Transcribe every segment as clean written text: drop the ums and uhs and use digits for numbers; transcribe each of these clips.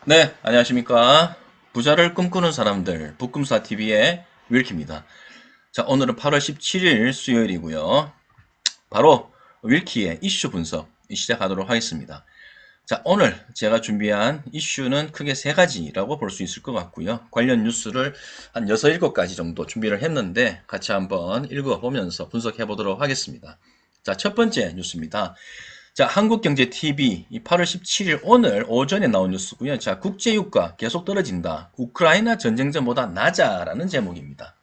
네, 안녕하십니까. 부자를 꿈꾸는 사람들, 북금사TV의 윌키입니다. 자, 오늘은 8월 17일 수요일이고요. 바로 윌키의 이슈 분석 시작하도록 하겠습니다. 자, 오늘 제가 준비한 이슈는 크게 세 가지라고 볼 수 있을 것 같고요. 관련 뉴스를 한 6, 7가지 정도 준비를 했는데 같이 한번 읽어보면서 분석해 보도록 하겠습니다. 자, 첫 번째 뉴스입니다. 자, 한국경제TV 8월 17일 오늘 오전에 나온 뉴스고요. 자, 국제유가 계속 떨어진다. 우크라이나 전쟁 전보다 낮아라는 제목입니다.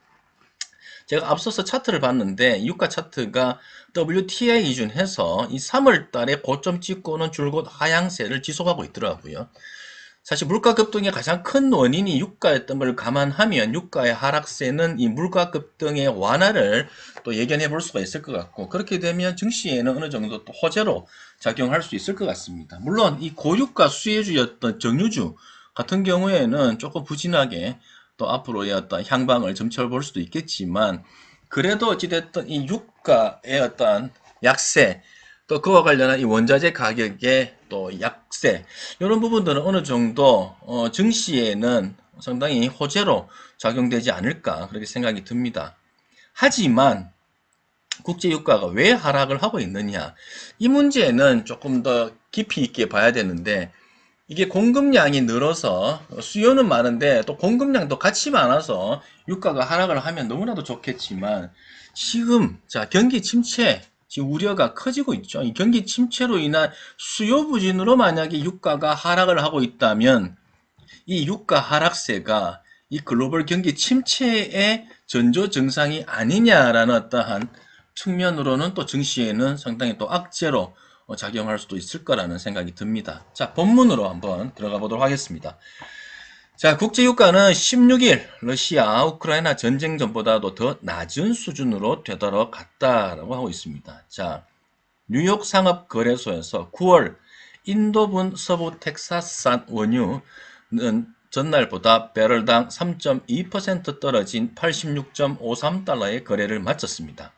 제가 앞서서 차트를 봤는데 유가 차트가 WTI 기준해서 이 3월 달에 고점 찍고는 줄곧 하향세를 지속하고 있더라고요. 사실 물가 급등의 가장 큰 원인이 유가였던 걸 감안하면 유가의 하락세는 이 물가 급등의 완화를 또 예견해 볼 수가 있을 것 같고, 그렇게 되면 증시에는 어느 정도 또 호재로 작용할 수 있을 것 같습니다. 물론 이 고유가 수혜주였던 정유주 같은 경우에는 조금 부진하게 또 앞으로의 어떤 향방을 점쳐볼 수도 있겠지만, 그래도 어찌됐든 이 유가의 어떤 약세, 또 그와 관련한 이 원자재 가격의 또 약세, 이런 부분들은 어느 정도 증시에는 상당히 호재로 작용되지 않을까 그렇게 생각이 듭니다. 하지만 국제유가가 왜 하락을 하고 있느냐, 이 문제는 조금 더 깊이 있게 봐야 되는데, 이게 공급량이 늘어서 수요는 많은데 또 공급량도 같이 많아서 유가가 하락을 하면 너무나도 좋겠지만, 지금 자 경기 침체 지금 우려가 커지고 있죠. 이 경기 침체로 인한 수요 부진으로 만약에 유가가 하락을 하고 있다면 이 유가 하락세가 이 글로벌 경기 침체의 전조 증상이 아니냐라는 어떠한 측면으로는 또 증시에는 상당히 또 악재로 작용할 수도 있을 거라는 생각이 듭니다. 자, 본문으로 한번 들어가 보도록 하겠습니다. 자, 국제유가는 16일 러시아 우크라이나 전쟁 전보다도 더 낮은 수준으로 되돌아갔다라고 하고 있습니다. 자, 뉴욕 상업거래소에서 9월 인도분 서부 텍사스산 원유는 전날보다 배럴당 3.2% 떨어진 86.53달러의 거래를 마쳤습니다.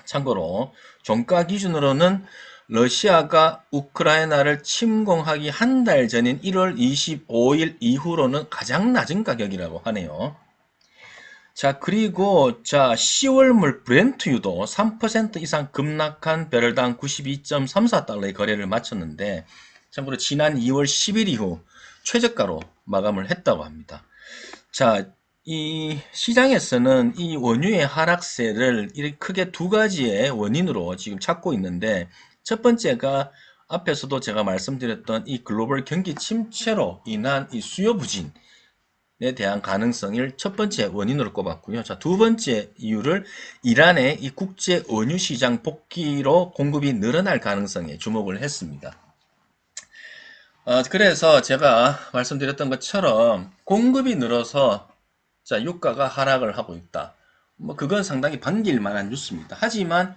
참고로 종가 기준으로는 러시아가 우크라이나를 침공하기 한 달 전인 1월 25일 이후로는 가장 낮은 가격이라고 하네요. 자, 그리고 자, 10월물 브렌트유도 3% 이상 급락한 배럴당 92.34달러의 거래를 마쳤는데, 참고로 지난 2월 10일 이후 최저가로 마감을 했다고 합니다. 자, 이 시장에서는 이 원유의 하락세를 이렇게 크게 두 가지의 원인으로 지금 찾고 있는데, 첫 번째가 앞에서도 제가 말씀드렸던 이 글로벌 경기 침체로 인한 이 수요 부진 에 대한 가능성을 첫 번째 원인으로 꼽았고요. 자, 두 번째 이유를 이란의 이 국제 원유 시장 복귀로 공급이 늘어날 가능성에 주목을 했습니다. 그래서 제가 말씀드렸던 것처럼 공급이 늘어서 자, 유가가 하락을 하고 있다. 뭐 그건 상당히 반길 만한 뉴스입니다. 하지만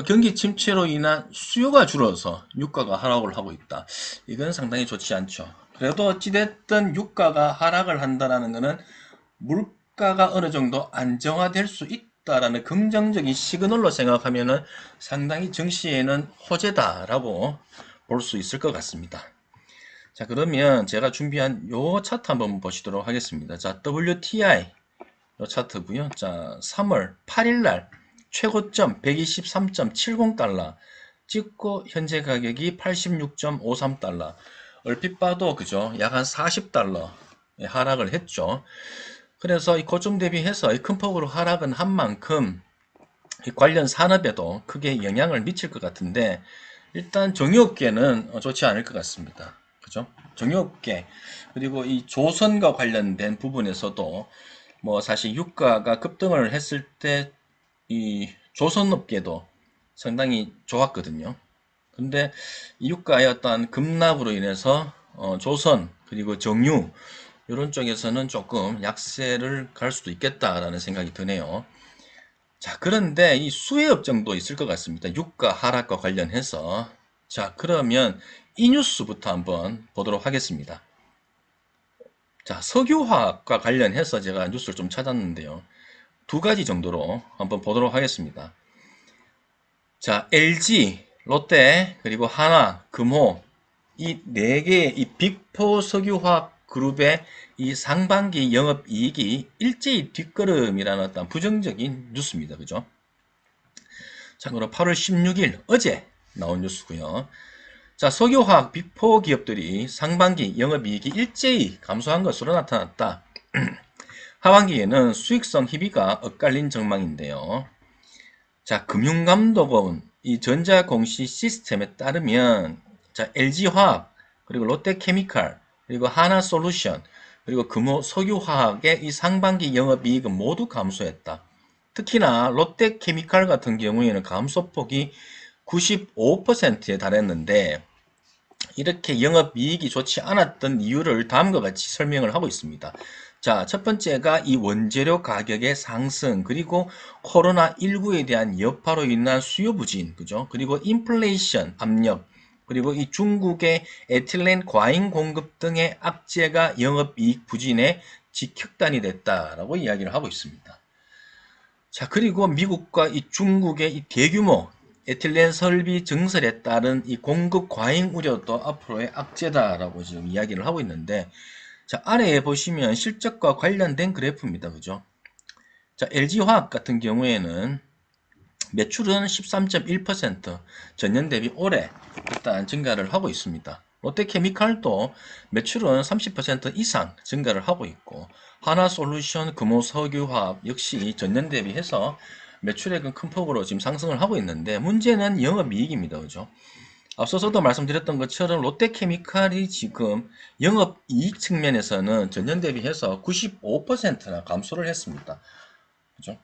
경기 침체로 인한 수요가 줄어서 유가가 하락을 하고 있다. 이건 상당히 좋지 않죠. 그래도 어찌됐든 유가가 하락을 한다는 것은 물가가 어느 정도 안정화될 수 있다라는 긍정적인 시그널로 생각하면은 상당히 증시에는 호재다라고 볼 수 있을 것 같습니다. 자, 그러면 제가 준비한 요 차트 한번 보시도록 하겠습니다. 자, WTI 요 차트고요. 자, 3월 8일 날 최고점 123.70달러 찍고 현재 가격이 86.53달러. 얼핏 봐도 그죠? 약 한 40달러 하락을 했죠. 그래서 이 고점 대비해서 이 큰 폭으로 하락은 한 만큼 이 관련 산업에도 크게 영향을 미칠 것 같은데, 일단 정유업계는 좋지 않을 것 같습니다. 그죠? 정유업계 그리고 이 조선과 관련된 부분에서도 뭐 사실 유가가 급등을 했을 때 이 조선업계도 상당히 좋았거든요. 근데 이 유가의 어떤 급락으로 인해서 조선 그리고 정유 이런 쪽에서는 조금 약세를 갈 수도 있겠다라는 생각이 드네요. 자, 그런데 이 수혜업종도 있을 것 같습니다. 유가 하락과 관련해서. 자, 그러면 이 뉴스부터 한번 보도록 하겠습니다. 자, 석유화학과 관련해서 제가 뉴스를 좀 찾았는데요. 두 가지 정도로 한번 보도록 하겠습니다. 자, LG, 롯데, 그리고 하나, 금호, 이 네 개의 이 빅4 석유화학 그룹의 이 상반기 영업이익이 일제히 뒷걸음이라는 어떤 부정적인 뉴스입니다. 그죠? 자, 그럼 8월 16일 어제 나온 뉴스고요. 자, 석유화학 빅4 기업들이 상반기 영업이익이 일제히 감소한 것으로 나타났다. 하반기에는 수익성 희비가 엇갈린 전망인데요. 자, 금융감독원 이 전자공시 시스템에 따르면 자, LG화학 그리고 롯데케미칼 그리고 하나솔루션 그리고 금호 석유화학의 이 상반기 영업이익은 모두 감소했다. 특히나 롯데케미칼 같은 경우에는 감소폭이 95%에 달했는데 이렇게 영업이익이 좋지 않았던 이유를 다음과 같이 설명을 하고 있습니다. 자, 첫 번째가 이 원재료 가격의 상승, 그리고 코로나19에 대한 여파로 인한 수요 부진, 그죠? 그리고 인플레이션 압력, 그리고 이 중국의 에틸렌 과잉 공급 등의 악재가 영업이익 부진에 직격단이 됐다라고 이야기를 하고 있습니다. 자, 그리고 미국과 이 중국의 이 대규모 에틸렌 설비 증설에 따른 이 공급 과잉 우려도 앞으로의 악재다라고 지금 이야기를 하고 있는데, 자, 아래에 보시면 실적과 관련된 그래프입니다. 그죠? 자, LG화학 같은 경우에는 매출은 13.1% 전년 대비 올해 일단 증가를 하고 있습니다. 롯데케미칼도 매출은 30% 이상 증가를 하고 있고, 하나솔루션, 금호석유화학 역시 전년 대비해서 매출액은 큰 폭으로 지금 상승을 하고 있는데, 문제는 영업이익입니다. 그죠? 앞서서도 말씀드렸던 것처럼 롯데케미칼이 지금 영업이익 측면에서는 전년 대비해서 95%나 감소를 했습니다. 그죠?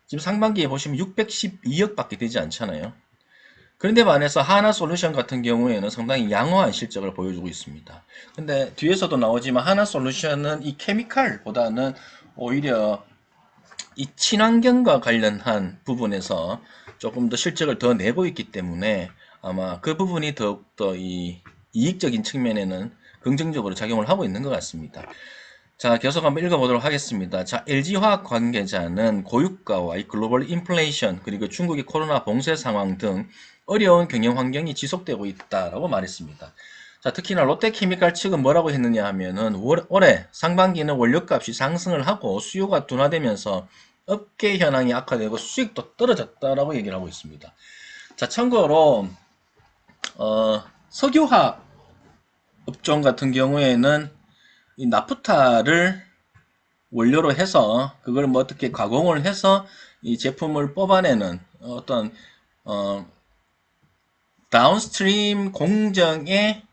지금 상반기에 보시면 612억밖에 되지 않잖아요. 그런데 반해서 하나솔루션 같은 경우에는 상당히 양호한 실적을 보여주고 있습니다. 근데 뒤에서도 나오지만 하나솔루션은 이 케미칼보다는 오히려 이 친환경과 관련한 부분에서 조금 더 실적을 더 내고 있기 때문에 아마 그 부분이 더욱더 이 이익적인 측면에는 긍정적으로 작용을 하고 있는 것 같습니다. 자, 계속 한번 읽어보도록 하겠습니다. 자, LG화학 관계자는 고유가와 이 글로벌 인플레이션 그리고 중국의 코로나 봉쇄 상황 등 어려운 경영 환경이 지속되고 있다라고 말했습니다. 자, 특히나 롯데케미칼 측은 뭐라고 했느냐 하면은 올해 상반기는 원료값이 상승을 하고 수요가 둔화되면서 업계 현황이 악화되고 수익도 떨어졌다라고 얘기를 하고 있습니다. 자, 참고로 석유화학 업종 같은 경우에는 이 나프타를 원료로 해서 그걸 뭐 어떻게 가공을 해서 이 제품을 뽑아내는 어떤 다운스트림 공정에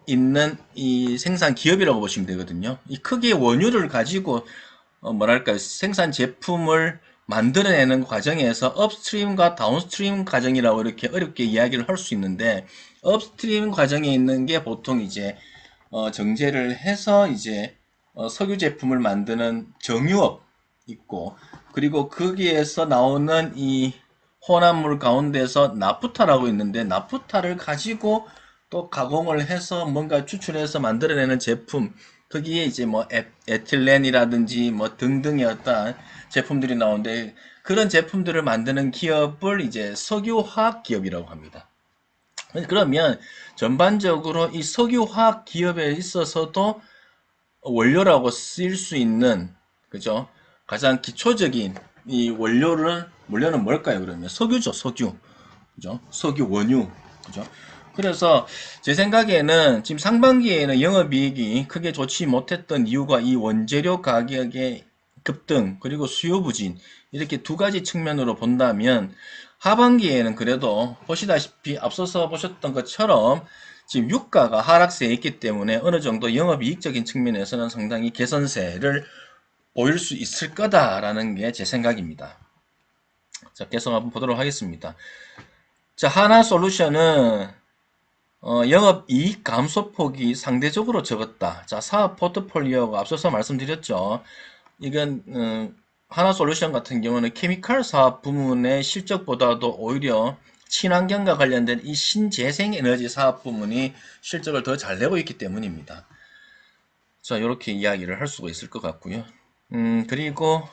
있는 이 생산 기업이라고 보시면 되거든요. 이 크게 원유를 가지고 뭐랄까 생산 제품을 만들어내는 과정에서 업스트림과 다운스트림 과정이라고 이렇게 어렵게 이야기를 할 수 있는데, 업스트림 과정에 있는 게 보통 이제 정제를 해서 이제 석유 제품을 만드는 정유업 있고, 그리고 거기에서 나오는 이 혼합물 가운데서 나프타라고 있는데, 나프타를 가지고 또 가공을 해서 뭔가 추출해서 만들어내는 제품, 거기에 이제 뭐 에틸렌이라든지 뭐 등등의 어떤 제품들이 나오는데, 그런 제품들을 만드는 기업을 이제 석유화학 기업이라고 합니다. 그러면 전반적으로 이 석유화학 기업에 있어서도 원료라고 쓰일 수 있는, 그죠? 가장 기초적인 이 원료는 뭘까요? 그러면 석유죠, 석유. 그죠? 석유 원유. 그죠? 그래서 제 생각에는 지금 상반기에는 영업이익이 크게 좋지 못했던 이유가 이 원재료 가격의 급등 그리고 수요 부진, 이렇게 두 가지 측면으로 본다면, 하반기에는 그래도 보시다시피 앞서서 보셨던 것처럼 지금 유가가 하락세에 있기 때문에 어느 정도 영업이익적인 측면에서는 상당히 개선세를 보일 수 있을 거다라는 게 제 생각입니다. 자, 계속 한번 보도록 하겠습니다. 자, 하나솔루션은 영업이익 감소폭이 상대적으로 적었다. 자, 사업 포트폴리오가 앞서서 말씀드렸죠. 이건 하나솔루션 같은 경우는 케미칼 사업 부문의 실적보다도 오히려 친환경과 관련된 이 신재생에너지 사업 부문이 실적을 더 잘 내고 있기 때문입니다. 자, 이렇게 이야기를 할 수가 있을 것 같고요. 그리고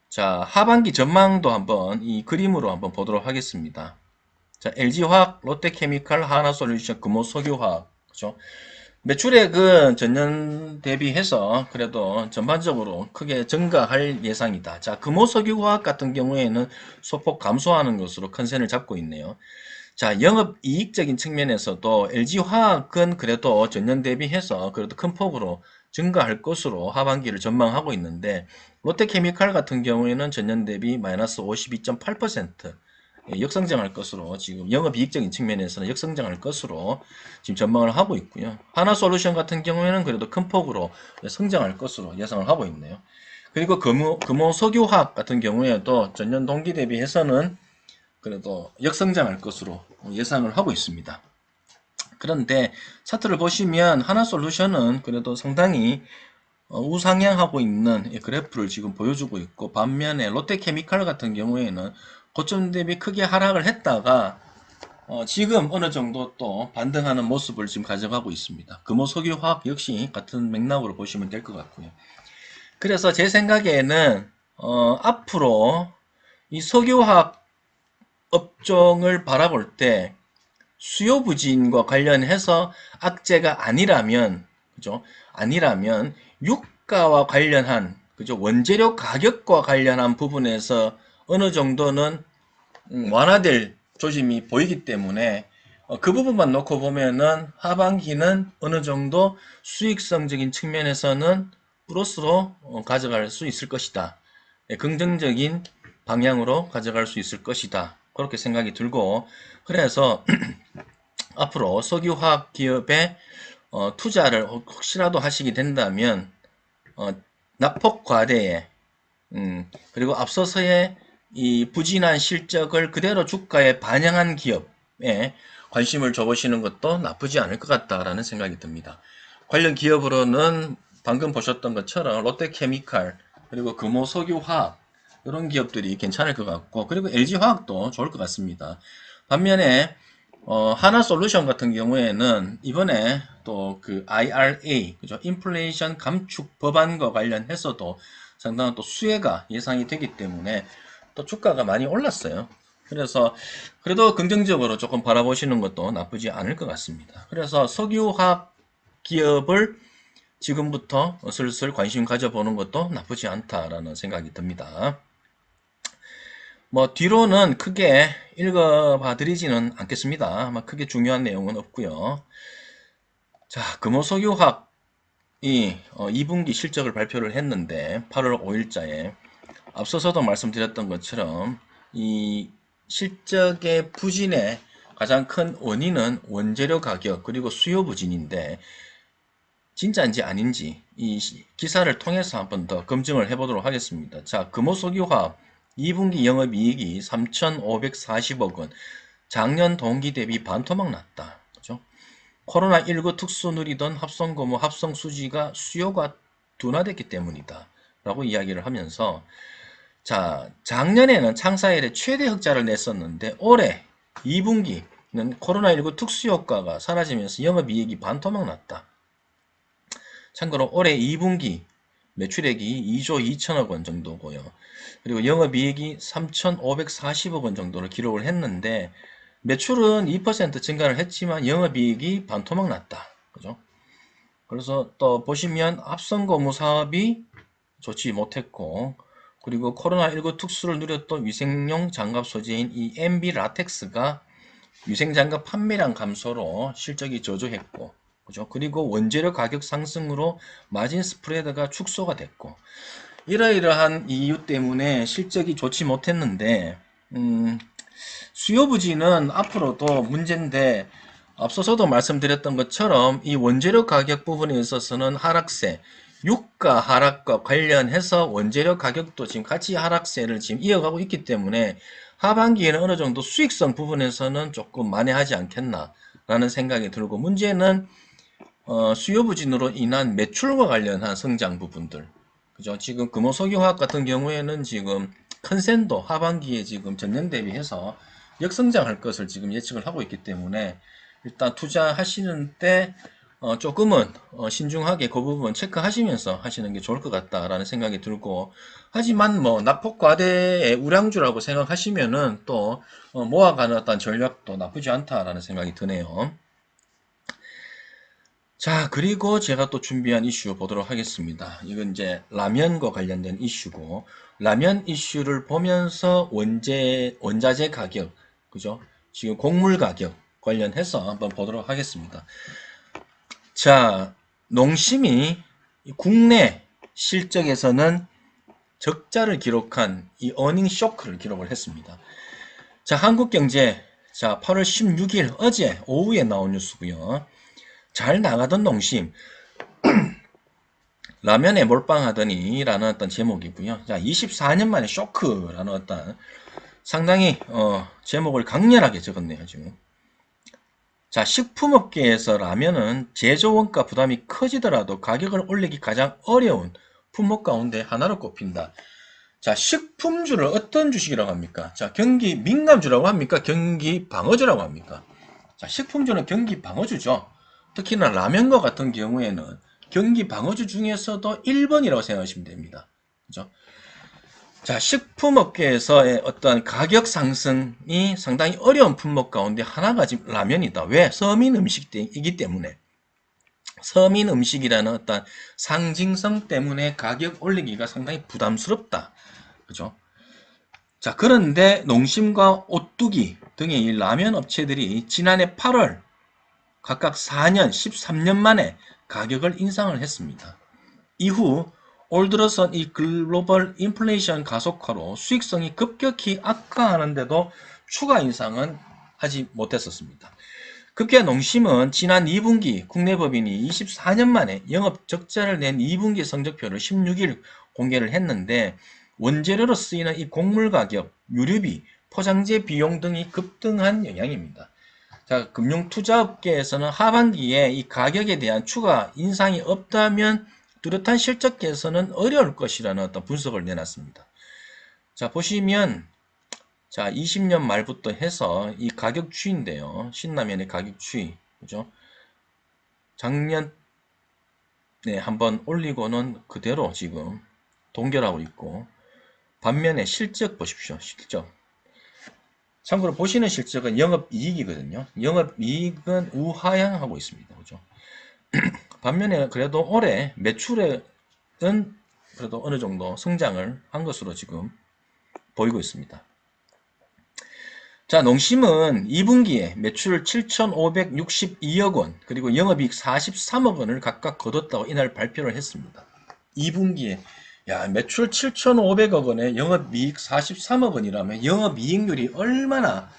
자, 하반기 전망도 한번 이 그림으로 한번 보도록 하겠습니다. 자, LG화학, 롯데케미칼, 하나솔루션, 금호석유화학. 그죠? 매출액은 전년 대비해서 그래도 전반적으로 크게 증가할 예상이다. 자, 금호석유화학 같은 경우에는 소폭 감소하는 것으로 컨센을 잡고 있네요. 자, 영업 이익적인 측면에서도 LG화학은 그래도 전년 대비해서 그래도 큰 폭으로 증가할 것으로 하반기를 전망하고 있는데, 롯데케미칼 같은 경우에는 전년 대비 마이너스 52.8% 역성장할 것으로, 지금 영업이익적인 측면에서는 역성장할 것으로 지금 전망을 하고 있고요. 하나솔루션 같은 경우에는 그래도 큰 폭으로 성장할 것으로 예상을 하고 있네요. 그리고 금호석유화학 같은 경우에도 전년 동기 대비해서는 그래도 역성장할 것으로 예상을 하고 있습니다. 그런데 차트를 보시면 하나솔루션은 그래도 상당히 우상향하고 있는 그래프를 지금 보여주고 있고, 반면에 롯데케미칼 같은 경우에는 고점 대비 크게 하락을 했다가 지금 어느 정도 또 반등하는 모습을 지금 가져가고 있습니다. 금호석유화학 역시 같은 맥락으로 보시면 될 것 같고요. 그래서 제 생각에는 앞으로 이 석유화학 업종을 바라볼 때 수요 부진과 관련해서 악재가 아니라면, 그죠? 아니라면 유가와 관련한, 그죠? 원재료 가격과 관련한 부분에서 어느 정도는 완화될 조짐이 보이기 때문에 그 부분만 놓고 보면은 하반기는 어느 정도 수익성적인 측면에서는 플러스로 가져갈 수 있을 것이다. 긍정적인 방향으로 가져갈 수 있을 것이다. 그렇게 생각이 들고, 그래서 앞으로 석유화학 기업에 투자를 혹시라도 하시게 된다면 낙폭 과대에, 그리고 앞서서의 이 부진한 실적을 그대로 주가에 반영한 기업에 관심을 줘보시는 것도 나쁘지 않을 것 같다라는 생각이 듭니다. 관련 기업으로는 방금 보셨던 것처럼 롯데케미칼, 그리고 금호석유화학, 이런 기업들이 괜찮을 것 같고, 그리고 LG화학도 좋을 것 같습니다. 반면에 하나솔루션 같은 경우에는 이번에 또 그 IRA, 그죠? 인플레이션 감축 법안과 관련해서도 상당한 또 수혜가 예상이 되기 때문에 또 주가가 많이 올랐어요. 그래서 그래도 긍정적으로 조금 바라보시는 것도 나쁘지 않을 것 같습니다. 그래서 석유화학 기업을 지금부터 슬슬 관심 가져보는 것도 나쁘지 않다라는 생각이 듭니다. 뭐 뒤로는 크게 읽어봐 드리지는 않겠습니다. 아마 크게 중요한 내용은 없고요. 자, 금호석유화학이 2분기 실적을 발표를 했는데 8월 5일자에 앞서서도 말씀드렸던 것처럼 이 실적의 부진의 가장 큰 원인은 원재료 가격 그리고 수요 부진인데, 진짜인지 아닌지 이 기사를 통해서 한번 더 검증을 해보도록 하겠습니다. 자, 금호석유화학 2분기 영업이익이 3,540억 원, 작년 동기 대비 반토막 났다. 그죠? 코로나19 특수 누리던 합성고무 합성 수지가 수요가 둔화됐기 때문이다. 라고 이야기를 하면서, 자, 작년에는 창사 이래 최대 흑자를 냈었는데 올해 2분기는 코로나19 특수 효과가 사라지면서 영업이익이 반토막 났다. 참고로 올해 2분기 매출액이 2조 2천억 원 정도고요. 그리고 영업이익이 3,540억 원 정도를 기록을 했는데, 매출은 2% 증가를 했지만 영업이익이 반토막 났다. 그죠? 그래서 또 보시면 합성고무 사업이 좋지 못했고, 그리고 코로나19 특수를 누렸던 위생용 장갑 소재인 이 MB 라텍스가 위생장갑 판매량 감소로 실적이 저조했고, 그죠? 그리고 원재료 가격 상승으로 마진 스프레드가 축소가 됐고, 이러이러한 이유 때문에 실적이 좋지 못했는데, 수요 부진은 앞으로도 문제인데, 앞서서도 말씀드렸던 것처럼 이 원재료 가격 부분에 있어서는 하락세, 유가 하락과 관련해서 원재료 가격도 지금 같이 하락세를 지금 이어가고 있기 때문에 하반기에는 어느 정도 수익성 부분에서는 조금 만회하지 않겠나라는 생각이 들고, 문제는 수요 부진으로 인한 매출과 관련한 성장 부분들, 그죠? 지금 금호석유화학 같은 경우에는 지금 컨센도 하반기에 지금 전년 대비해서 역성장할 것을 지금 예측을 하고 있기 때문에 일단 투자하시는 때 조금은 신중하게 그 부분 체크하시면서 하시는 게 좋을 것 같다라는 생각이 들고, 하지만 뭐 납폭과대의 우량주라고 생각하시면은 또 모아가는 어떤 전략도 나쁘지 않다라는 생각이 드네요. 자, 그리고 제가 또 준비한 이슈 보도록 하겠습니다. 이건 이제 라면과 관련된 이슈고, 라면 이슈를 보면서 원자재 가격, 그죠? 지금 곡물 가격 관련해서 한번 보도록 하겠습니다. 자, 농심이 국내 실적에서는 적자를 기록한 이 어닝 쇼크를 기록을 했습니다. 자, 한국경제, 자, 8월 16일 어제 오후에 나온 뉴스고요. 잘 나가던 농심, 라면에 몰빵하더니 라는 어떤 제목이고요. 자, 24년 만에 쇼크라는 어떤 상당히 제목을 강렬하게 적었네요, 지금. 자, 식품업계에서 라면은 제조 원가 부담이 커지더라도 가격을 올리기 가장 어려운 품목 가운데 하나로 꼽힌다. 자, 식품주를 어떤 주식이라고 합니까? 자, 경기 민감주라고 합니까? 경기 방어주라고 합니까? 자, 식품주는 경기 방어주죠. 특히나 라면과 같은 경우에는 경기 방어주 중에서도 1번이라고 생각하시면 됩니다. 그죠? 자, 식품업계에서의 어떤 가격 상승이 상당히 어려운 품목 가운데 하나가 지금 라면이다. 왜? 서민 음식이기 때문에. 서민 음식이라는 어떤 상징성 때문에 가격 올리기가 상당히 부담스럽다. 그죠? 자, 그런데 농심과 오뚜기 등의 이 라면 업체들이 지난해 8월 각각 4년, 13년 만에 가격을 인상을 했습니다. 이후 올 들어선 이 글로벌 인플레이션 가속화로 수익성이 급격히 악화하는데도 추가 인상은 하지 못했었습니다. 급기야 농심은 지난 2분기 국내 법인이 24년 만에 영업 적자를 낸 2분기 성적표를 16일 공개를 했는데, 원재료로 쓰이는 이 곡물 가격, 유류비, 포장재 비용 등이 급등한 영향입니다. 자, 금융투자업계에서는 하반기에 이 가격에 대한 추가 인상이 없다면 뚜렷한 실적 개선은 어려울 것이라는 어떤 분석을 내놨습니다. 자, 보시면, 자, 20년 말부터 해서 이 가격 추이인데요. 신라면의 가격 추이. 그죠? 작년에 한번 올리고는 그대로 지금 동결하고 있고, 반면에 실적 보십시오. 실적. 참고로 보시는 실적은 영업이익이거든요. 영업이익은 우하향하고 있습니다. 그죠? 반면에 그래도 올해 매출은 그래도 어느 정도 성장을 한 것으로 지금 보이고 있습니다. 자, 농심은 2분기에 매출 7,562억 원, 그리고 영업이익 43억 원을 각각 거뒀다고 이날 발표를 했습니다. 2분기에 야, 매출 7,500억 원에 영업이익 43억 원이라면 영업이익률이 얼마나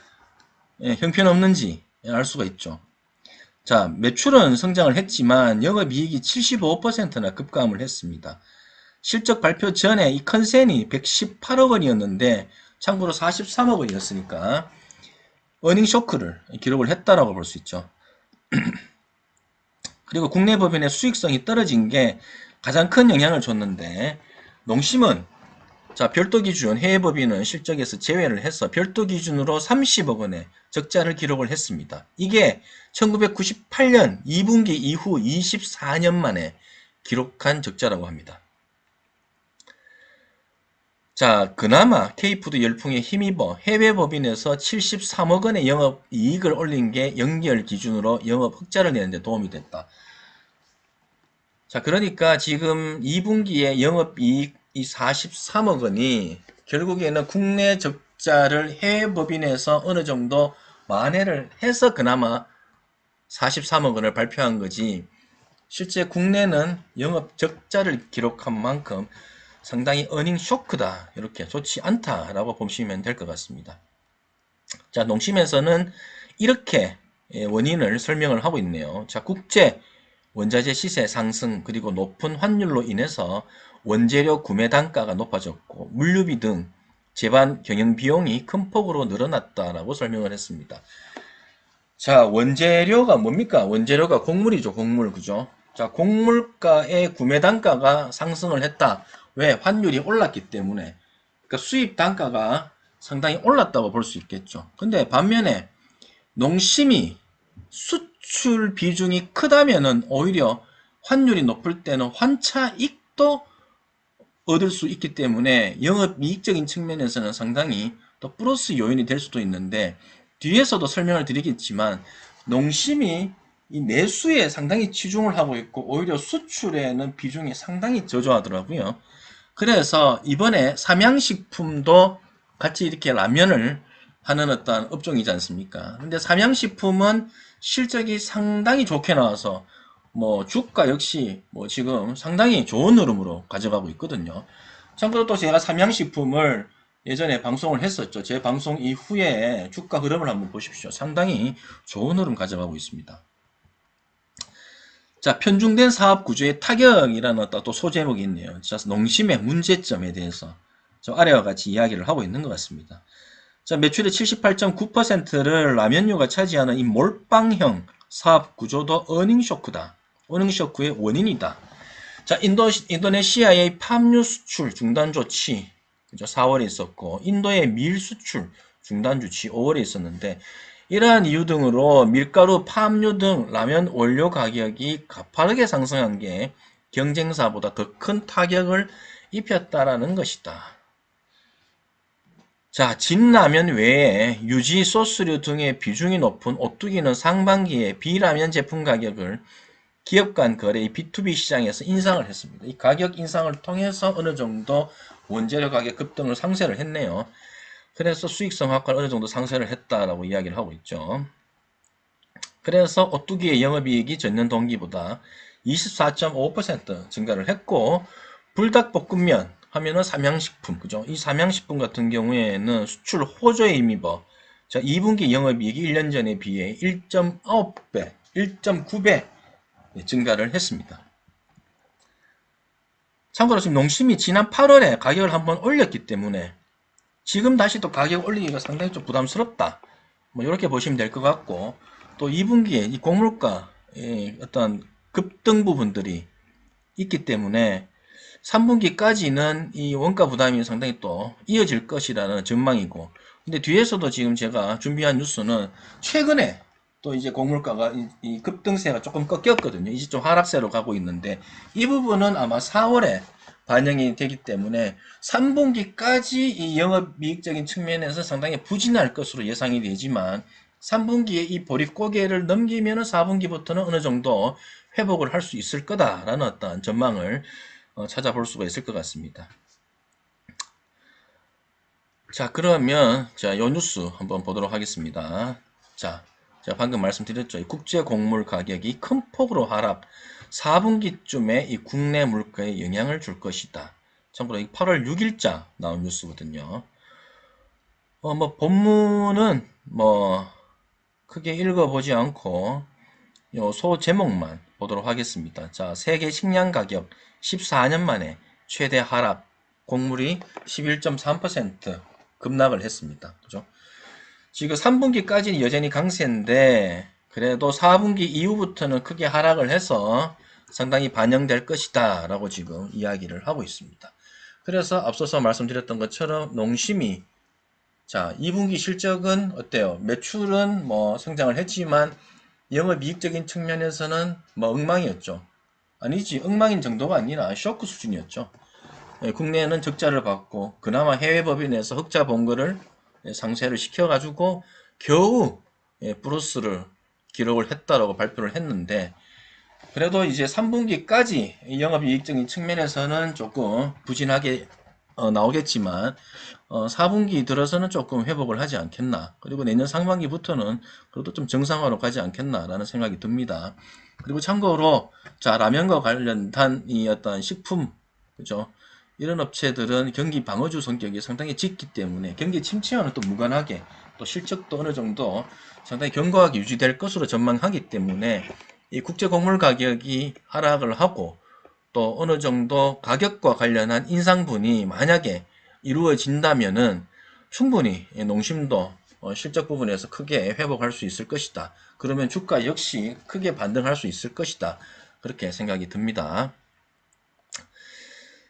형편없는지 알 수가 있죠. 자, 매출은 성장을 했지만 영업이익이 75%나 급감을 했습니다. 실적 발표 전에 이 컨센이 118억 원이었는데 참고로 43억 원이었으니까 어닝 쇼크를 기록을 했다라고 볼 수 있죠. 그리고 국내 법인의 수익성이 떨어진 게 가장 큰 영향을 줬는데, 농심은 자, 별도 기준 해외 법인은 실적에서 제외를 해서 별도 기준으로 30억 원의 적자를 기록을 했습니다. 이게 1998년 2분기 이후 24년 만에 기록한 적자라고 합니다. 자, 그나마 K푸드 열풍에 힘입어 해외 법인에서 73억 원의 영업 이익을 올린 게 연결 기준으로 영업 흑자를 내는데 도움이 됐다. 자, 그러니까 지금 2분기에 영업 이익이 43억 원이 결국에는 국내 적자를 해외 법인에서 어느 정도 만회를 해서 그나마 43억 원을 발표한 거지, 실제 국내는 영업 적자를 기록한 만큼 상당히 어닝 쇼크다, 이렇게 좋지 않다라고 보시면 될 것 같습니다. 자, 농심에서는 이렇게 원인을 설명을 하고 있네요. 자, 국제 원자재 시세 상승 그리고 높은 환율로 인해서 원재료 구매 단가가 높아졌고 물류비 등 제반 경영 비용이 큰 폭으로 늘어났다라고 설명을 했습니다. 자, 원재료가 뭡니까? 원재료가 곡물이죠. 곡물. 그죠? 자, 곡물가의 구매 단가가 상승을 했다. 왜? 환율이 올랐기 때문에. 그러니까 수입 단가가 상당히 올랐다고 볼 수 있겠죠. 근데 반면에 농심이 수출 비중이 크다면은 오히려 환율이 높을 때는 환차익도 얻을 수 있기 때문에 영업이익적인 측면에서는 상당히 또 플러스 요인이 될 수도 있는데, 뒤에서도 설명을 드리겠지만 농심이 이 내수에 상당히 치중을 하고 있고 오히려 수출에는 비중이 상당히 저조하더라고요. 그래서 이번에 삼양식품도 같이 이렇게 라면을 하는 어떤 업종이지 않습니까? 근데 삼양식품은 실적이 상당히 좋게 나와서 뭐 주가 역시 뭐 지금 상당히 좋은 흐름으로 가져가고 있거든요. 참고로 또 제가 삼양식품을 예전에 방송을 했었죠. 제 방송 이후에 주가 흐름을 한번 보십시오. 상당히 좋은 흐름 가져가고 있습니다. 자, 편중된 사업 구조의 타격이라는 또 소제목이 있네요. 자, 농심의 문제점에 대해서 저 아래와 같이 이야기를 하고 있는 것 같습니다. 자, 매출의 78.9%를 라면류가 차지하는 이 몰빵형 사업 구조도 어닝 쇼크다. 어닝 쇼크의 원인이다. 자, 인도네시아의 팜유 수출 중단 조치, 그죠? 4월에 있었고, 인도의 밀 수출 중단 조치 5월에 있었는데, 이러한 이유 등으로 밀가루, 팜유 등 라면 원료 가격이 가파르게 상승한 게 경쟁사보다 더 큰 타격을 입혔다라는 것이다. 자, 진라면 외에 유지, 소스류 등의 비중이 높은 오뚜기는 상반기에 비라면 제품 가격을 기업 간 거래 B2B 시장에서 인상을 했습니다. 이 가격 인상을 통해서 어느 정도 원재료 가격 급등을 상쇄를 했네요. 그래서 수익성 확보를 어느 정도 상쇄를 했다라고 이야기를 하고 있죠. 그래서 오뚜기의 영업이익이 전년 동기보다 24.5% 증가를 했고, 불닭볶음면 하면은 삼양식품, 그죠? 이 삼양식품 같은 경우에는 수출 호조에 힘입어 자, 2분기 영업이익이 1년 전에 비해 1.9배, 1.9배 증가를 했습니다. 참고로 지금 농심이 지난 8월에 가격을 한번 올렸기 때문에 지금 다시 또 가격 올리기가 상당히 좀 부담스럽다. 뭐 이렇게 보시면 될 것 같고, 또 2분기에 이 곡물가의 어떤 급등 부분들이 있기 때문에 3분기까지는 이 원가 부담이 상당히 또 이어질 것이라는 전망이고, 근데 뒤에서도 지금 제가 준비한 뉴스는 최근에 또 이제 곡물가가 이 급등세가 조금 꺾였거든요. 이제 좀 하락세로 가고 있는데 이 부분은 아마 4월에 반영이 되기 때문에 3분기까지 이 영업이익적인 측면에서 상당히 부진할 것으로 예상이 되지만 3분기에 이 보릿고개를 넘기면 4분기부터는 어느 정도 회복을 할 수 있을 거다라는 어떤 전망을 찾아볼 수가 있을 것 같습니다. 자, 그러면 요 뉴스 한번 보도록 하겠습니다. 자, 제가 방금 말씀드렸죠. 국제 곡물 가격이 큰 폭으로 하락, 4분기쯤에 이 국내 물가에 영향을 줄 것이다. 참고로 8월 6일자 나온 뉴스거든요. 뭐 본문은 뭐 크게 읽어보지 않고 요 소 제목만 보도록 하겠습니다. 자, 세계 식량 가격 14년 만에 최대 하락, 곡물이 11.3% 급락을 했습니다. 그죠? 지금 3분기까지는 여전히 강세인데 그래도 4분기 이후부터는 크게 하락을 해서 상당히 반영될 것이다 라고 지금 이야기를 하고 있습니다. 그래서 앞서서 말씀드렸던 것처럼 농심이 자, 2분기 실적은 어때요? 매출은 뭐 성장을 했지만 영업이익적인 측면에서는 뭐 엉망이었죠. 아니지, 엉망인 정도가 아니라 쇼크 수준이었죠. 국내에는 적자를 받고 그나마 해외 법인에서 흑자 본 거를 상쇄를 시켜가지고 겨우 플러스를 기록을 했다라고 발표를 했는데, 그래도 이제 3분기까지 영업이익적인 측면에서는 조금 부진하게 나오겠지만 4분기 들어서는 조금 회복을 하지 않겠나. 그리고 내년 상반기부터는 그래도 좀 정상화로 가지 않겠나라는 생각이 듭니다. 그리고 참고로 자, 라면과 관련된 이 어떤 식품, 그죠? 이런 업체들은 경기 방어주 성격이 상당히 짙기 때문에 경기 침체와는 또 무관하게 또 실적도 어느 정도 상당히 견고하게 유지될 것으로 전망하기 때문에 이 국제 곡물 가격이 하락을 하고 또 어느 정도 가격과 관련한 인상분이 만약에 이루어진다면은 충분히 농심도 실적 부분에서 크게 회복할 수 있을 것이다. 그러면 주가 역시 크게 반등할 수 있을 것이다. 그렇게 생각이 듭니다.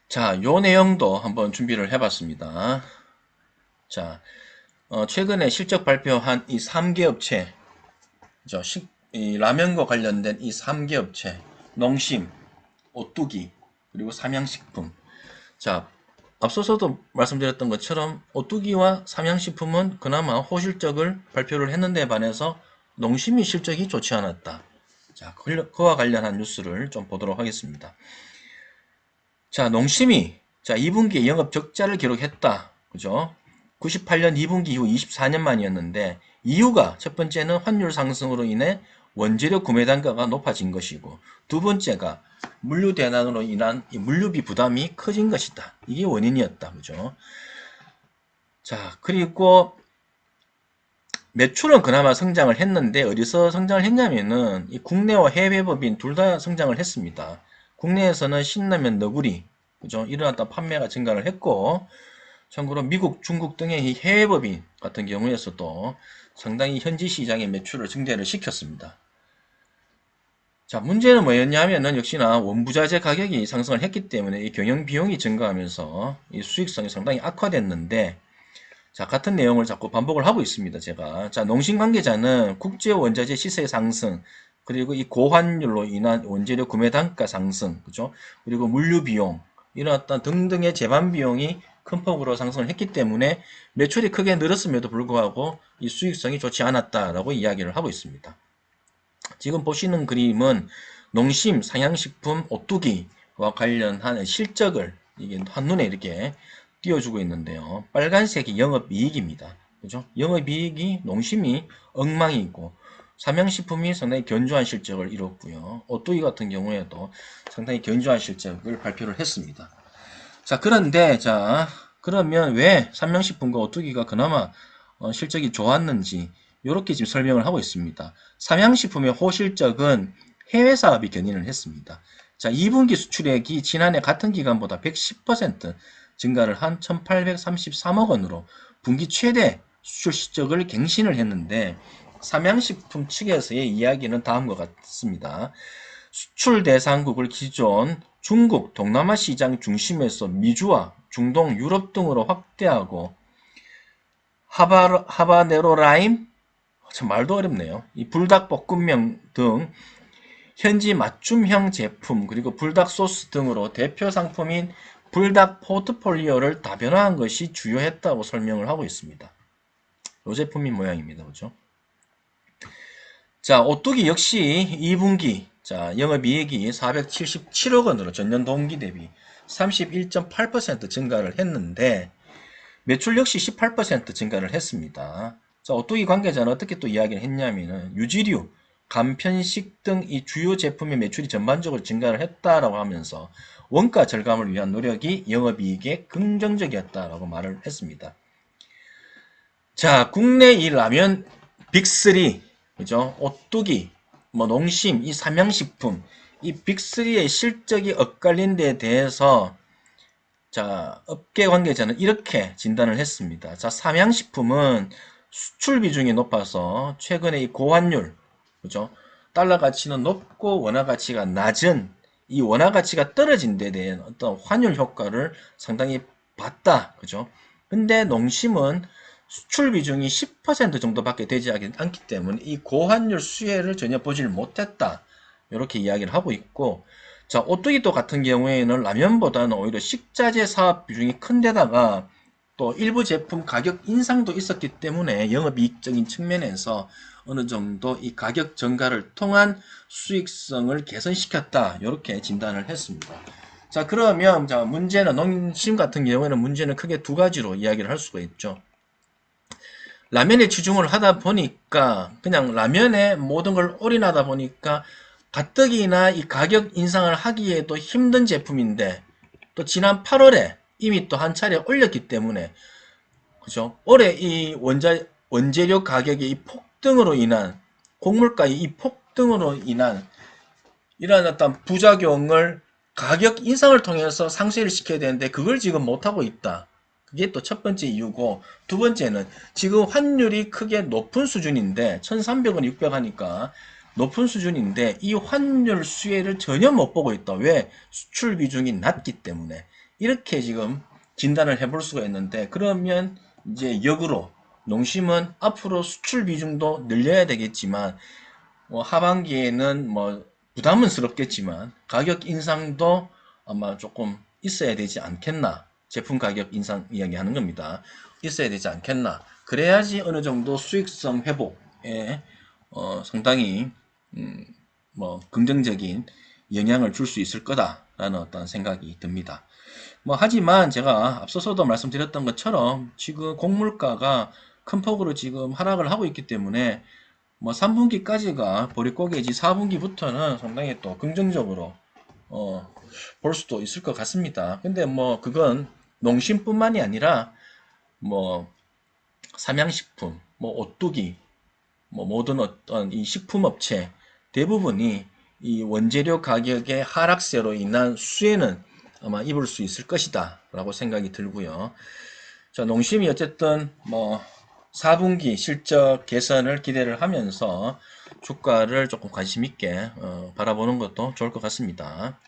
자, 요 내용도 한번 준비를 해봤습니다. 자, 최근에 실적 발표한 이 3개 업체, 이 라면과 관련된 이 3개 업체, 농심, 오뚜기, 그리고 삼양식품. 자, 앞서서도 말씀드렸던 것처럼 오뚜기와 삼양식품은 그나마 호실적을 발표를 했는데 반해서 농심이 실적이 좋지 않았다. 자, 그와 관련한 뉴스를 좀 보도록 하겠습니다. 자, 농심이 2분기에 영업 적자를 기록했다. 그죠? 98년 2분기 이후 24년 만이었는데 이유가 첫 번째는 환율 상승으로 인해 원재료 구매 단가가 높아진 것이고 두 번째가 물류 대란으로 인한 물류비 부담이 커진 것이다. 이게 원인이었다. 그죠? 자, 그리고 매출은 그나마 성장을 했는데 어디서 성장을 했냐면은 이 국내와 해외 법인 둘 다 성장을 했습니다. 국내에서는 신라면 너구리 그죠? 일어났다 판매가 증가를 했고 참고로 미국, 중국 등의 이 해외 법인 같은 경우에서도 상당히 현지 시장의 매출을 증대를 시켰습니다. 자, 문제는 뭐였냐면은 역시나 원부자재 가격이 상승을 했기 때문에 이 경영 비용이 증가하면서 이 수익성이 상당히 악화됐는데 자, 같은 내용을 자꾸 반복을 하고 있습니다, 제가. 자, 농심 관계자는 국제 원자재 시세 상승, 그리고 이 고환율로 인한 원재료 구매 단가 상승, 그죠? 그리고 물류 비용, 이런 어떤 등등의 제반 비용이 큰 폭으로 상승을 했기 때문에 매출이 크게 늘었음에도 불구하고 이 수익성이 좋지 않았다라고 이야기를 하고 있습니다. 지금 보시는 그림은 농심, 상향식품, 오뚜기와 관련한 실적을 이게 한눈에 이렇게 띄워주고 있는데요. 빨간색이 영업이익입니다. 그죠? 영업이익이 농심이 엉망이고 삼양식품이 상당히 견조한 실적을 이뤘고요. 오뚜기 같은 경우에도 상당히 견조한 실적을 발표를 했습니다. 자, 그런데 그러면 왜 삼양식품과 오뚜기가 그나마 실적이 좋았는지 이렇게 지금 설명을 하고 있습니다. 삼양식품의 호실적은 해외 사업이 견인을 했습니다. 자, 2분기 수출액이 지난해 같은 기간보다 110% 증가를 한 1,833억 원으로 분기 최대 수출 실적을 갱신을 했는데 삼양식품 측에서의 이야기는 다음과 같습니다. 수출 대상국을 기존 중국, 동남아 시장 중심에서 미주와 중동, 유럽 등으로 확대하고 하바네로 라임, 참 말도 어렵네요. 이 불닭볶음면 등 현지 맞춤형 제품 그리고 불닭 소스 등으로 대표 상품인 불닭 포트폴리오를 다변화한 것이 주요했다고 설명을 하고 있습니다. 이 제품인 모양입니다. 그죠? 자, 오뚜기 역시 2분기 영업이익이 477억 원으로 전년 동기 대비 31.8% 증가를 했는데 매출 역시 18% 증가를 했습니다. 자, 오뚜기 관계자는 어떻게 또 이야기를 했냐면은 유지류, 간편식 등 이 주요 제품의 매출이 전반적으로 증가를 했다라고 하면서 원가 절감을 위한 노력이 영업이익에 긍정적이었다라고 말을 했습니다. 자, 국내 이 라면 빅3, 그죠? 오뚜기, 농심, 이 삼양식품, 이 빅3의 실적이 엇갈린 데 대해서 자, 업계 관계자는 이렇게 진단을 했습니다. 자, 삼양식품은 수출 비중이 높아서 최근에 이 고환율, 그죠? 달러 가치는 높고 원화 가치가 낮은 이 원화 가치가 떨어진 데 대한 어떤 환율 효과를 상당히 봤다. 그죠? 근데 농심은 수출 비중이 10% 정도밖에 되지 않기 때문에 이 고환율 수혜를 전혀 보질 못했다. 이렇게 이야기를 하고 있고 자, 오뚜기 또 같은 경우에는 라면보다는 오히려 식자재 사업 비중이 큰 데다가 또 일부 제품 가격 인상도 있었기 때문에 영업이익적인 측면에서 어느 정도 이 가격 전가를 통한 수익성을 개선시켰다. 이렇게 진단을 했습니다. 자, 그러면 문제는 농심 같은 경우에는 문제는 크게 두 가지로 이야기를 할 수가 있죠. 라면에 치중을 하다 보니까 그냥 라면에 모든 걸 올인하다 보니까 가뜩이나 이 가격 인상을 하기에도 힘든 제품인데 또 지난 8월에 이미 또 한 차례 올렸기 때문에 그죠? 올해 이 원재료 가격의 이 폭등으로 인한 곡물가의 이 폭등으로 인한 이러한 어떤 부작용을 가격 인상을 통해서 상쇄를 시켜야 되는데 그걸 지금 못하고 있다. 그게 또 첫 번째 이유고 두 번째는 지금 환율이 크게 높은 수준인데 1300원 600 하니까 높은 수준인데 이 환율 수혜를 전혀 못 보고 있다. 왜? 수출 비중이 낮기 때문에 이렇게 지금 진단을 해볼 수가 있는데 그러면 이제 역으로 농심은 앞으로 수출 비중도 늘려야 되겠지만 하반기에는 뭐 부담은 스럽겠지만 가격 인상도 아마 조금 있어야 되지 않겠나. 제품 가격 인상 이야기하는 겁니다. 있어야 되지 않겠나. 그래야지 어느 정도 수익성 회복에 상당히 뭐 긍정적인 영향을 줄 수 있을 거다라는 어떤 생각이 듭니다. 뭐 하지만 제가 앞서서도 말씀드렸던 것처럼 지금 곡물가가 큰 폭으로 지금 하락을 하고 있기 때문에 뭐 3분기까지가 보릿고개지 4분기부터는 상당히 또 긍정적으로 볼 수도 있을 것 같습니다. 근데 뭐 그건 농심뿐만이 아니라 뭐 삼양식품, 뭐 오뚜기, 뭐 모든 어떤 이 식품업체 대부분이 이 원재료 가격의 하락세로 인한 수혜는 아마 입을 수 있을 것이다 라고 생각이 들고요. 자, 농심이 어쨌든 뭐 4분기 실적 개선을 기대를 하면서 주가를 조금 관심 있게 바라보는 것도 좋을 것 같습니다.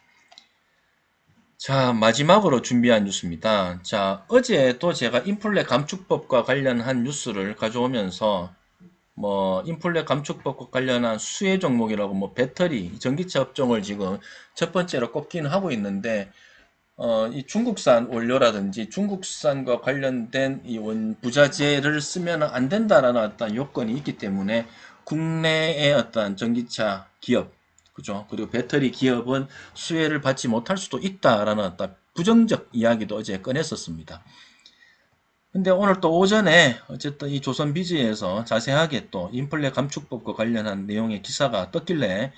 자, 마지막으로 준비한 뉴스입니다. 자, 어제도 제가 인플레 감축법과 관련한 뉴스를 가져오면서 뭐 인플레 감축법과 관련한 수혜 종목이라고 뭐 배터리, 전기차 업종을 지금 첫 번째로 꼽기는 하고 있는데 이 중국산 원료라든지 중국산과 관련된 이 부자재를 쓰면 안 된다라는 어떤 요건이 있기 때문에 국내의 어떤 전기차 기업, 그죠? 그리고 배터리 기업은 수혜를 받지 못할 수도 있다라는 어떤 부정적 이야기도 어제 꺼냈었습니다. 근데 오늘 또 오전에 어쨌든 이 조선비즈에서 자세하게 또 인플레 감축법과 관련한 내용의 기사가 떴길래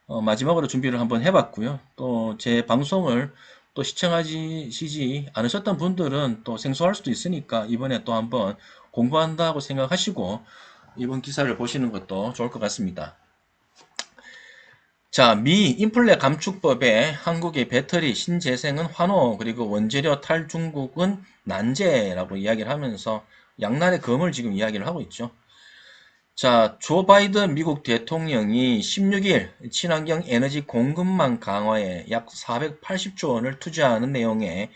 마지막으로 준비를 한번 해봤고요. 또 제 방송을 또 시청하시지 않으셨던 분들은 또 생소할 수도 있으니까 이번에 또 한번 공부한다고 생각하시고 이번 기사를 보시는 것도 좋을 것 같습니다. 자, 미 인플레 감축법에 한국의 배터리 신재생은 환호, 그리고 원재료 탈중국은 난제라고 이야기를 하면서 양날의 검을 지금 이야기를 하고 있죠. 자, 조 바이든 미국 대통령이 16일 친환경 에너지 공급망 강화에 약 480조 원을 투자하는 내용의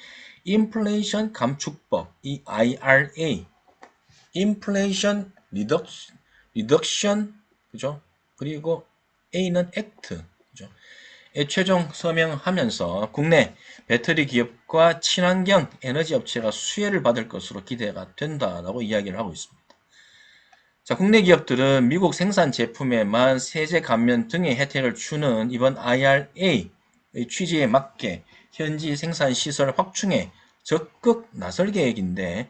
인플레이션 감축법, 이 IRA, 인플레이션 리덕션, 그죠? 그리고 A는 액트, 그죠? 에 최종 서명하면서 국내 배터리 기업과 친환경 에너지 업체가 수혜를 받을 것으로 기대가 된다라고 이야기를 하고 있습니다. 자, 국내 기업들은 미국 생산 제품에만 세제 감면 등의 혜택을 주는 이번 IRA 취지에 맞게 현지 생산 시설 확충에 적극 나설 계획인데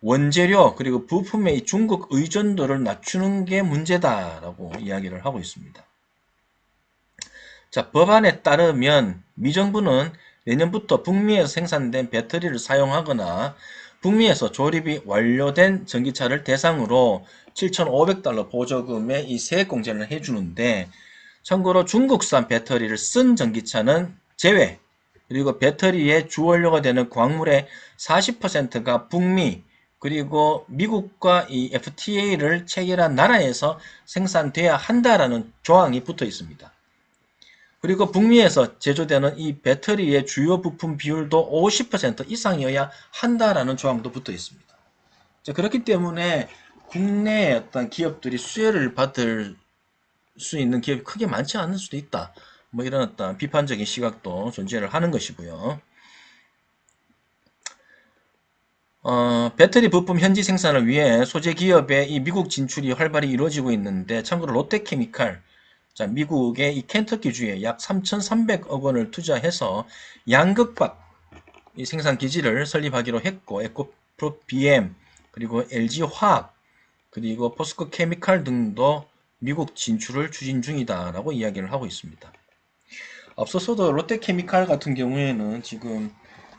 원재료 그리고 부품의 중국 의존도를 낮추는 게 문제다라고 이야기를 하고 있습니다. 자, 법안에 따르면 미 정부는 내년부터 북미에서 생산된 배터리를 사용하거나 북미에서 조립이 완료된 전기차를 대상으로 7,500달러 보조금의 이 세액 공제를 해주는데 참고로 중국산 배터리를 쓴 전기차는 제외, 그리고 배터리의 주원료가 되는 광물의 40%가 북미 그리고 미국과 이 FTA를 체결한 나라에서 생산돼야 한다라는 조항이 붙어 있습니다. 그리고 북미에서 제조되는 이 배터리의 주요 부품 비율도 50% 이상이어야 한다라는 조항도 붙어 있습니다. 자, 그렇기 때문에 국내 어떤 기업들이 수혜를 받을 수 있는 기업이 크게 많지 않을 수도 있다. 뭐 이런 어떤 비판적인 시각도 존재를 하는 것이고요. 배터리 부품 현지 생산을 위해 소재 기업의 이 미국 진출이 활발히 이루어지고 있는데 참고로 롯데케미칼, 자, 미국의 이 켄터키주에 약 3,300억 원을 투자해서 양극박 이 생산 기지를 설립하기로 했고 에코프로 BM 그리고 LG화학 그리고 포스코 케미칼 등도 미국 진출을 추진 중이다라고 이야기를 하고 있습니다. 앞서서도 롯데케미칼 같은 경우에는 지금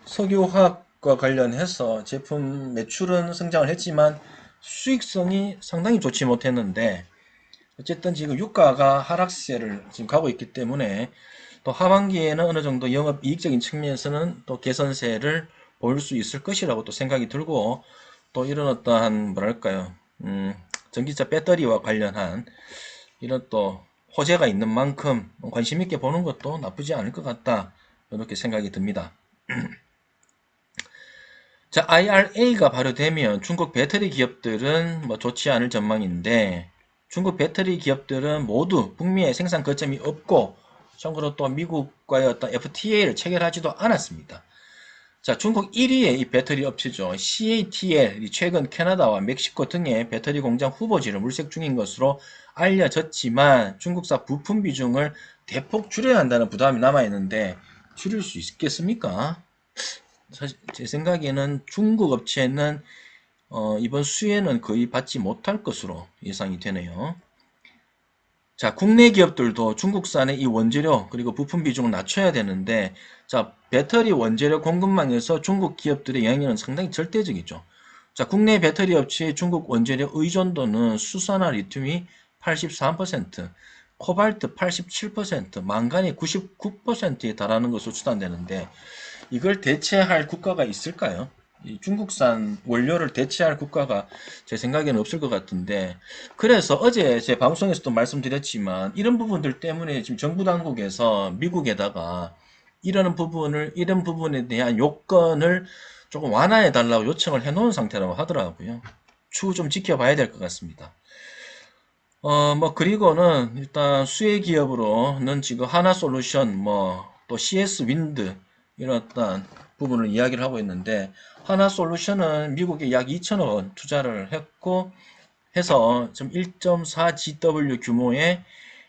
석유화학과 관련해서 제품 매출은 성장을 했지만 수익성이 상당히 좋지 못했는데 어쨌든 지금 유가가 하락세를 지금 가고 있기 때문에 또 하반기에는 어느 정도 영업 이익적인 측면에서는 또 개선세를 보일 수 있을 것이라고 또 생각이 들고 또 이런 어떠한 뭐랄까요 전기차 배터리와 관련한 이런 또 호재가 있는 만큼 관심 있게 보는 것도 나쁘지 않을 것 같다 이렇게 생각이 듭니다. 자, IRA가 발효되면 중국 배터리 기업들은 뭐 좋지 않을 전망인데 중국 배터리 기업들은 모두 북미에 생산 거점이 없고 참고로 또 미국과의 어떤 FTA를 체결하지도 않았습니다. 자, 중국 1위의 이 배터리 업체죠. CATL, 최근 캐나다와 멕시코 등의 배터리 공장 후보지를 물색 중인 것으로 알려졌지만 중국사 부품 비중을 대폭 줄여야 한다는 부담이 남아있는데 줄일 수 있겠습니까? 사실 제 생각에는 중국 업체는 이번 수혜는 거의 받지 못할 것으로 예상이 되네요. 자, 국내 기업들도 중국산의 이 원재료 그리고 부품 비중을 낮춰야 되는데 자, 배터리 원재료 공급망에서 중국 기업들의 영향은 상당히 절대적이죠. 자, 국내 배터리 업체의 중국 원재료 의존도는 수산화 리튬이 83%, 코발트 87%, 망간이 99%에 달하는 것으로 추산되는데 이걸 대체할 국가가 있을까요? 이 중국산 원료를 대체할 국가가 제 생각에는 없을 것 같은데 그래서 어제 제 방송에서도 말씀드렸지만 이런 부분들 때문에 지금 정부 당국에서 미국에다가 이런 부분에 대한 요건을 조금 완화해 달라고 요청을 해 놓은 상태라고 하더라고요. 추후 좀 지켜봐야 될 것 같습니다. 뭐 그리고는 일단 수혜 기업으로는 지금 하나솔루션 또 CS 윈드 이런 어떤 부분을 이야기를 하고 있는데 하나솔루션은 미국에 약 2천억 원 투자를 했고 해서 지금 1.4 GW 규모의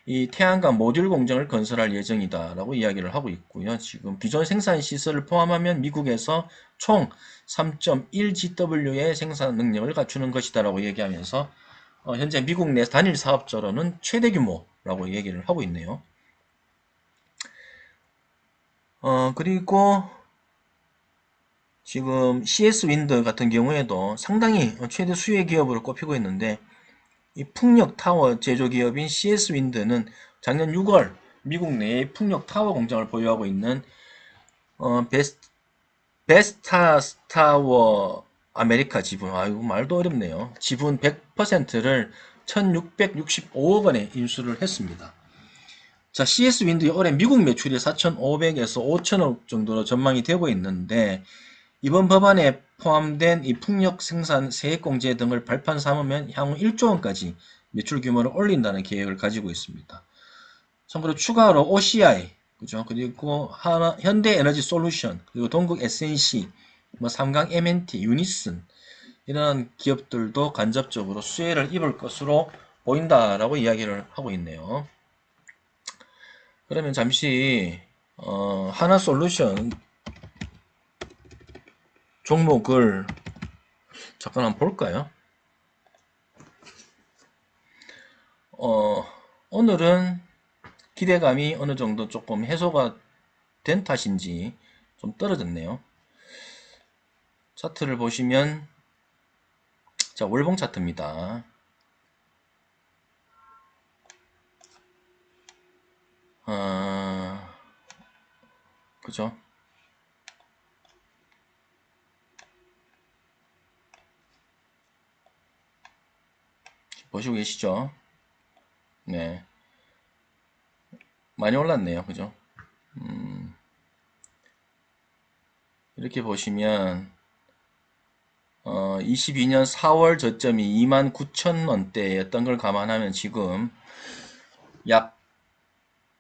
이 태양광 모듈 공장을 건설할 예정이다라고 이야기를 하고 있고요. 지금 기존 생산 시설을 포함하면 미국에서 총 3.1 GW의 생산 능력을 갖추는 것이다라고 얘기하면서 현재 미국 내 단일 사업자로는 최대 규모라고 얘기를 하고 있네요. 그리고 지금 CS 윈드 같은 경우에도 상당히 최대 수혜 기업으로 꼽히고 있는데 이 풍력 타워 제조 기업인 CS 윈드는 작년 6월 미국 내에 풍력 타워 공장을 보유하고 있는 베스타스타워 아메리카 지분, 이거 말도 어렵네요. 지분 100%를 1665억 원에 인수를 했습니다. 자, CS 윈드의 올해 미국 매출이 4,500에서 5천억 정도로 전망이 되고 있는데 이번 법안에 포함된 이 풍력 생산 세액공제 등을 발판 삼으면 향후 1조 원까지 매출 규모를 올린다는 계획을 가지고 있습니다. 참고로 추가로 OCI, 그죠? 그리고 현대에너지 솔루션, 그리고 동국 SNC, 삼강 M&T, 유니슨 이런 기업들도 간접적으로 수혜를 입을 것으로 보인다라고 이야기를 하고 있네요. 그러면 잠시 하나솔루션 종목을 잠깐 한번 볼까요? 오늘은 기대감이 어느 정도 조금 해소가 된 탓인지 좀 떨어졌네요. 차트를 보시면 자, 월봉 차트입니다. 그죠? 보시고 계시죠? 네. 많이 올랐네요. 그죠? 이렇게 보시면 22년 4월 저점이 29,000원대였던 걸 감안하면 지금 약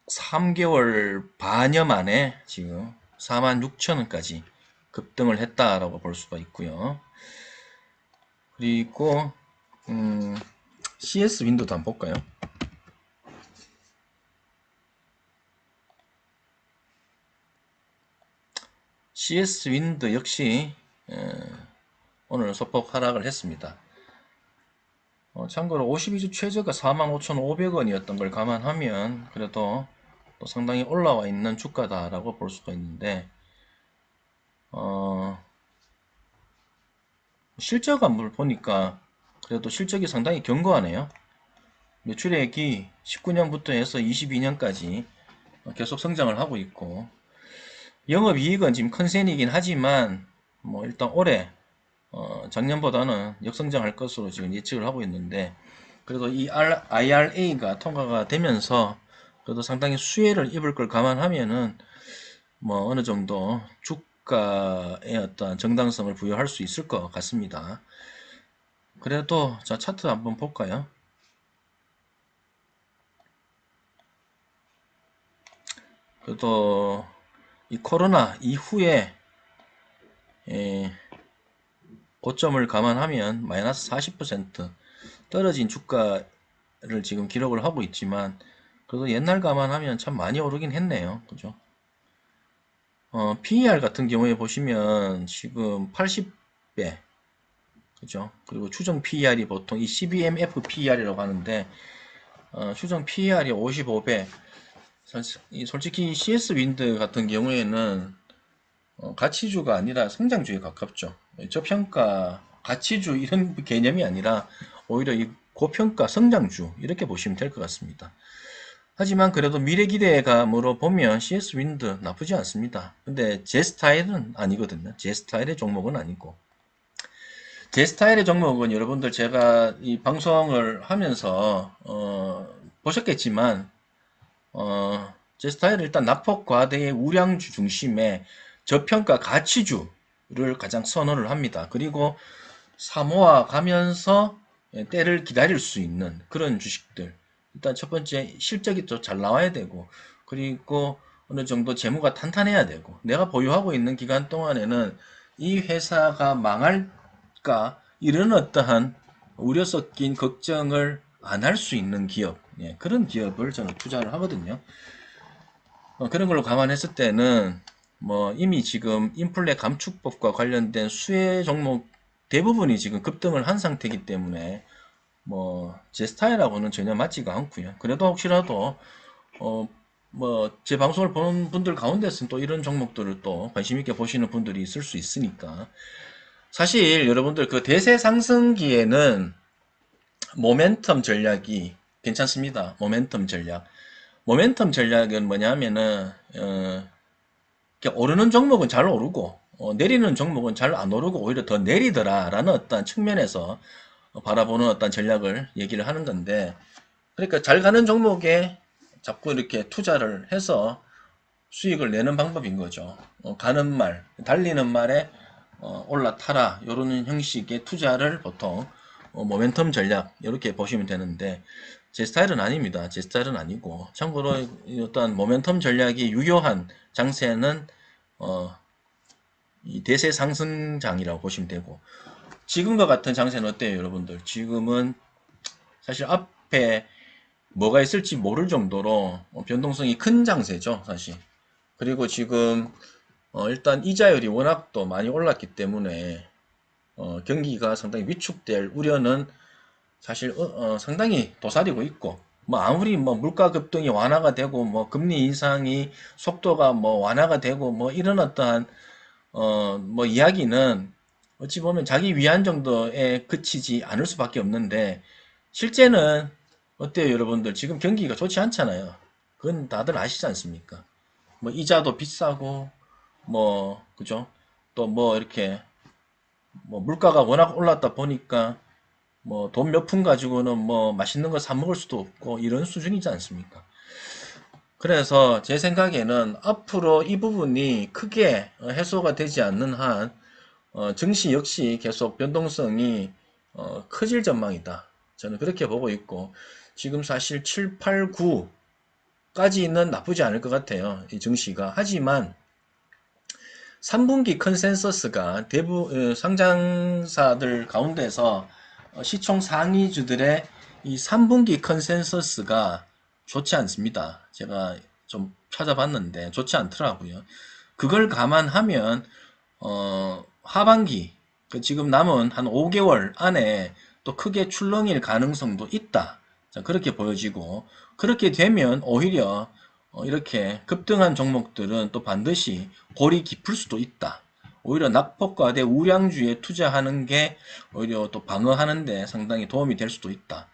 3개월 반여 만에 지금 46,000원까지 급등을 했다라고 볼 수가 있고요. 그리고 CS 윈도도 한번 볼까요? CS 윈드 역시 오늘 소폭 하락을 했습니다. 참고로 52주 최저가 45,500원이었던 걸 감안하면 그래도 또 상당히 올라와 있는 주가다라고 볼 수가 있는데 실적을 보니까 그래도 실적이 상당히 견고하네요. 매출액이 19년부터 해서 22년까지 계속 성장을 하고 있고 영업이익은 지금 컨센이긴 하지만 뭐 일단 올해 작년보다는 역성장할 것으로 지금 예측을 하고 있는데 그래도 이 IRA가 통과가 되면서 그래도 상당히 수혜를 입을 걸 감안하면은 뭐 어느 정도 주가의 어떤 정당성을 부여할 수 있을 것 같습니다. 그래도 자 차트 한번 볼까요? 그래도 이 코로나 이후에 고점을 감안하면 마이너스 40% 떨어진 주가를 지금 기록을 하고 있지만 그래도 옛날 감안하면 참 많이 오르긴 했네요. 그죠? PER 같은 경우에 보시면 지금 80배, 그죠? 그리고 추정 PER이 보통 이 CBMF PER이라고 하는데, 추정 PER이 55배. 솔직히 CS 윈드 같은 경우에는 가치주가 아니라 성장주에 가깝죠. 저평가, 가치주 이런 개념이 아니라 오히려 이 고평가 성장주 이렇게 보시면 될 것 같습니다. 하지만 그래도 미래 기대감으로 보면 CS 윈드 나쁘지 않습니다. 근데 제 스타일은 아니거든요. 제 스타일의 종목은 아니고. 제 스타일의 종목은 여러분들 제가 이 방송을 하면서 보셨겠지만 제 스타일은 일단 낙폭 과대의 우량주 중심의 저평가 가치주를 가장 선호를 합니다. 그리고 사모아 가면서 때를 기다릴 수 있는 그런 주식들. 일단 첫 번째 실적이 또 잘 나와야 되고, 그리고 어느 정도 재무가 탄탄해야 되고, 내가 보유하고 있는 기간 동안에는 이 회사가 망할까 이런 어떠한 우려 섞인 걱정을 안 할 수 있는 기업, 그런 기업을 저는 투자를 하거든요. 그런 걸로 감안했을 때는 뭐 이미 지금 인플레 감축법과 관련된 수혜 종목 대부분이 지금 급등을 한 상태이기 때문에 뭐 제 스타일하고는 전혀 맞지가 않고요. 그래도 혹시라도 뭐 제 방송을 보는 분들 가운데서는 또 이런 종목들을 또 관심 있게 보시는 분들이 있을 수 있으니까 사실 여러분들 그 대세 상승기에는 모멘텀 전략이 괜찮습니다. 모멘텀 전략. 모멘텀 전략은 뭐냐면은 오르는 종목은 잘 오르고 내리는 종목은 잘 안 오르고 오히려 더 내리더라라는 어떤 측면에서 바라보는 어떤 전략을 얘기를 하는 건데 그러니까 잘 가는 종목에 자꾸 이렇게 투자를 해서 수익을 내는 방법인 거죠. 가는 말, 달리는 말에 올라타라 이런 형식의 투자를 보통 모멘텀 전략 이렇게 보시면 되는데 제 스타일은 아닙니다. 제 스타일은 아니고 참고로 어떤 모멘텀 전략이 유효한 장세는 이 대세 상승장이라고 보시면 되고 지금과 같은 장세는 어때요, 여러분들? 지금은 사실 앞에 뭐가 있을지 모를 정도로 변동성이 큰 장세죠, 사실. 그리고 지금 일단 이자율이 워낙 또 많이 올랐기 때문에 경기가 상당히 위축될 우려는 사실 상당히 도사리고 있고 뭐 아무리 뭐 물가 급등이 완화가 되고 뭐 금리 인상이 속도가 뭐 완화가 되고 뭐 이런 어떠한 뭐 이야기는 어찌 보면 자기 위안 정도에 그치지 않을 수밖에 없는데 실제는 어때요, 여러분들? 지금 경기가 좋지 않잖아요. 그건 다들 아시지 않습니까? 뭐 이자도 비싸고 뭐 그죠? 또 뭐 이렇게 뭐 물가가 워낙 올랐다 보니까 뭐 돈 몇 푼 가지고는 뭐 맛있는 거 사 먹을 수도 없고 이런 수준이지 않습니까? 그래서 제 생각에는 앞으로 이 부분이 크게 해소가 되지 않는 한 증시 역시 계속 변동성이 커질 전망이다. 저는 그렇게 보고 있고 지금 사실 7, 8, 9까지는 나쁘지 않을 것 같아요. 이 증시가. 하지만 3분기 컨센서스가 대부 상장사들 가운데서 시총 상위주들의 이 3분기 컨센서스가 좋지 않습니다. 제가 좀 찾아봤는데 좋지 않더라고요. 그걸 감안하면 하반기 그 지금 남은 한 5개월 안에 또 크게 출렁일 가능성도 있다. 자, 그렇게 보여지고 그렇게 되면 오히려 이렇게 급등한 종목들은 또 반드시 골이 깊을 수도 있다. 오히려 낙폭과대 우량주에 투자하는 게 오히려 또 방어하는데 상당히 도움이 될 수도 있다.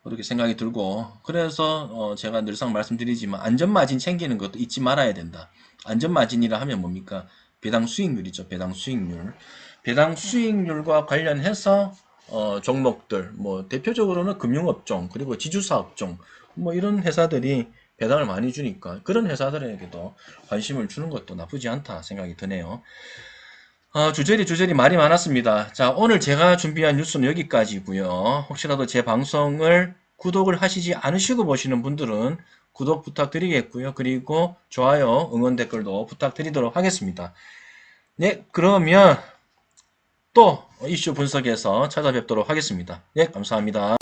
그렇게 생각이 들고 그래서 제가 늘상 말씀드리지만 안전마진 챙기는 것도 잊지 말아야 된다. 안전마진이라 하면 뭡니까? 배당 수익률이죠. 배당 수익률. 배당 수익률과 관련해서 종목들 뭐 대표적으로는 금융업종 그리고 지주사업종 뭐 이런 회사들이 배당을 많이 주니까 그런 회사들에게도 관심을 주는 것도 나쁘지 않다 생각이 드네요. 주저리 말이 많았습니다. 자, 오늘 제가 준비한 뉴스는 여기까지고요. 혹시라도 제 방송을 구독을 하시지 않으시고 보시는 분들은 구독 부탁드리겠고요. 그리고 좋아요, 응원 댓글도 부탁드리도록 하겠습니다. 네, 그러면 또 이슈 분석에서 찾아뵙도록 하겠습니다. 네, 감사합니다.